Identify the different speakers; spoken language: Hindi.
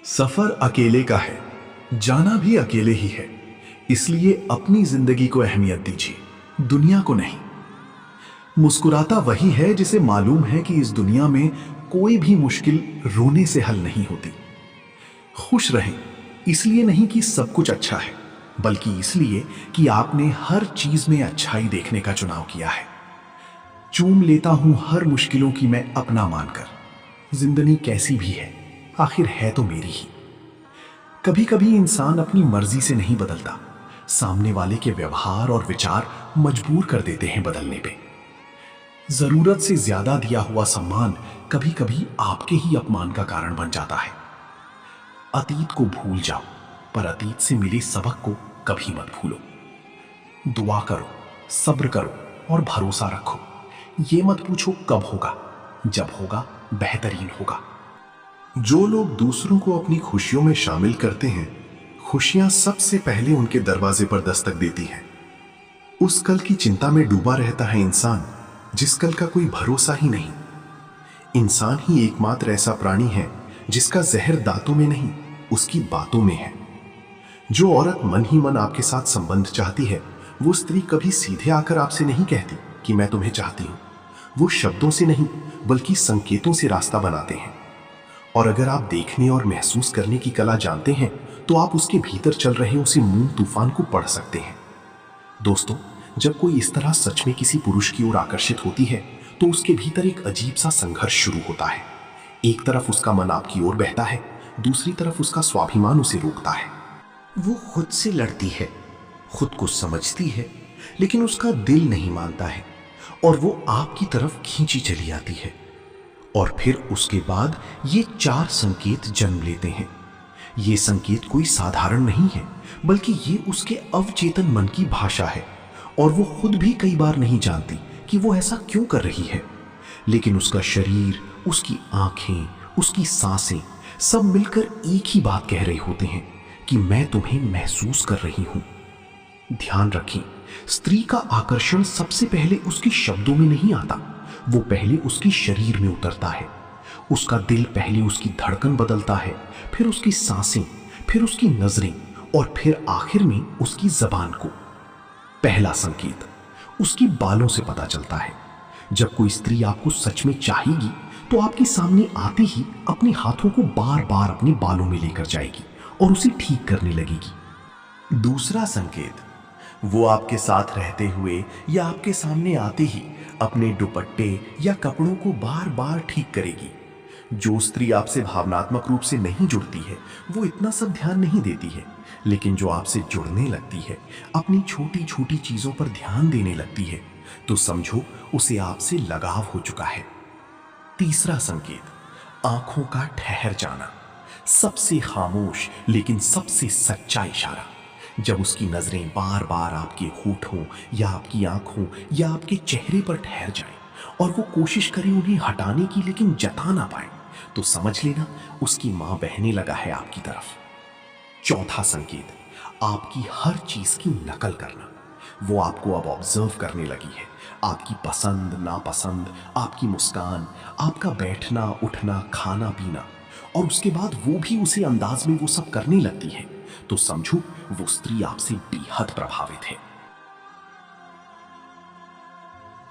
Speaker 1: सफर अकेले का है, जाना भी अकेले ही है। इसलिए अपनी जिंदगी को अहमियत दीजिए, दुनिया को नहीं। मुस्कुराता वही है जिसे मालूम है कि इस दुनिया में कोई भी मुश्किल रोने से हल नहीं होती। खुश रहें, इसलिए नहीं कि सब कुछ अच्छा है, बल्कि इसलिए कि आपने हर चीज में अच्छाई देखने का चुनाव किया है। चूम लेता हूं हर मुश्किलों की मैं अपना मानकर, जिंदगी कैसी भी है आखिर है तो मेरी ही। कभी कभी इंसान अपनी मर्जी से नहीं बदलता, सामने वाले के व्यवहार और विचार मजबूर कर देते हैं बदलने पे। जरूरत से ज्यादा दिया हुआ सम्मान कभी कभी आपके ही अपमान का कारण बन जाता है। अतीत को भूल जाओ, पर अतीत से मिले सबक को कभी मत भूलो। दुआ करो, सब्र करो और भरोसा रखो। ये मत पूछो कब होगा, जब होगा बेहतरीन होगा। जो लोग दूसरों को अपनी खुशियों में शामिल करते हैं, खुशियां सबसे पहले उनके दरवाजे पर दस्तक देती हैं। उस कल की चिंता में डूबा रहता है इंसान जिस कल का कोई भरोसा ही नहीं। इंसान ही एकमात्र ऐसा प्राणी है जिसका जहर दांतों में नहीं, उसकी बातों में है। जो औरत मन ही मन आपके साथ संबंध चाहती है, वो स्त्री कभी सीधे आकर आपसे नहीं कहती कि मैं तुम्हें चाहती हूं। वो शब्दों से नहीं बल्कि संकेतों से रास्ता बनाते हैं। और अगर आप देखने और महसूस करने की कला जानते हैं, तो आप उसके भीतर चल रहे उसी मून तूफान को पढ़ सकते हैं। दोस्तों, जब कोई इस तरह सच में किसी पुरुष की ओर आकर्षित होती है, तो उसके भीतर एक अजीब सा संघर्ष शुरू होता है। एक तरफ उसका मन आपकी ओर बहता है, दूसरी तरफ उसका स्वाभिमान उसे रोकता है।
Speaker 2: वो खुद से लड़ती है, खुद को समझती है, लेकिन उसका दिल नहीं मानता है और वो आपकी तरफ खींची चली आती है। और फिर उसके बाद ये 4 संकेत जन्म लेते हैं। ये संकेत कोई साधारण नहीं है, बल्कि ये उसके अवचेतन मन की भाषा है और वो खुद भी कई बार नहीं जानती कि वो ऐसा क्यों कर रही है। लेकिन उसका शरीर, उसकी आंखें, उसकी सांसें सब मिलकर एक ही बात कह रहे होते हैं कि मैं तुम्हें महसूस कर रही हूं। ध्यान रखें, स्त्री का आकर्षण सबसे पहले उसके शब्दों में नहीं आता, वो पहले उसके शरीर में उतरता है। उसका दिल पहले उसकी धड़कन बदलता है, फिर उसकी सांसें, फिर उसकी नजरें और फिर आखिर में उसकी जबान को। पहला संकेत उसकी बालों से पता चलता है। जब कोई स्त्री आपको सच में चाहेगी, तो आपके सामने आते ही अपने हाथों को बार बार अपने बालों में लेकर जाएगी और उसे ठीक करने लगेगी। दूसरा संकेत, वो आपके साथ रहते हुए या आपके सामने आते ही अपने दुपट्टे या कपड़ों को बार बार ठीक करेगी। जो स्त्री आपसे भावनात्मक रूप से नहीं जुड़ती है, वो इतना सब ध्यान नहीं देती है, लेकिन जो आपसे जुड़ने लगती है, अपनी छोटी छोटी चीजों पर ध्यान देने लगती है, तो समझो उसे आपसे लगाव हो चुका है। तीसरा संकेत, आंखों का ठहर जाना। सबसे खामोश लेकिन सबसे सच्चा इशारा। जब उसकी नजरें बार बार आपके होठों या आपकी आंखों या आपके चेहरे पर ठहर जाएं और वो कोशिश करे उन्हें हटाने की, लेकिन जता ना पाए, तो समझ लेना उसकी मां बहने लगा है आपकी तरफ। चौथा संकेत, आपकी हर चीज की नकल करना। वो आपको अब ऑब्जर्व करने लगी है। आपकी पसंद नापसंद, आपकी मुस्कान, आपका बैठना उठना, खाना पीना, और उसके बाद वो भी उसी अंदाज में वो सब करने लगती है, तो समझो वो स्त्री आपसे बेहद प्रभावित है।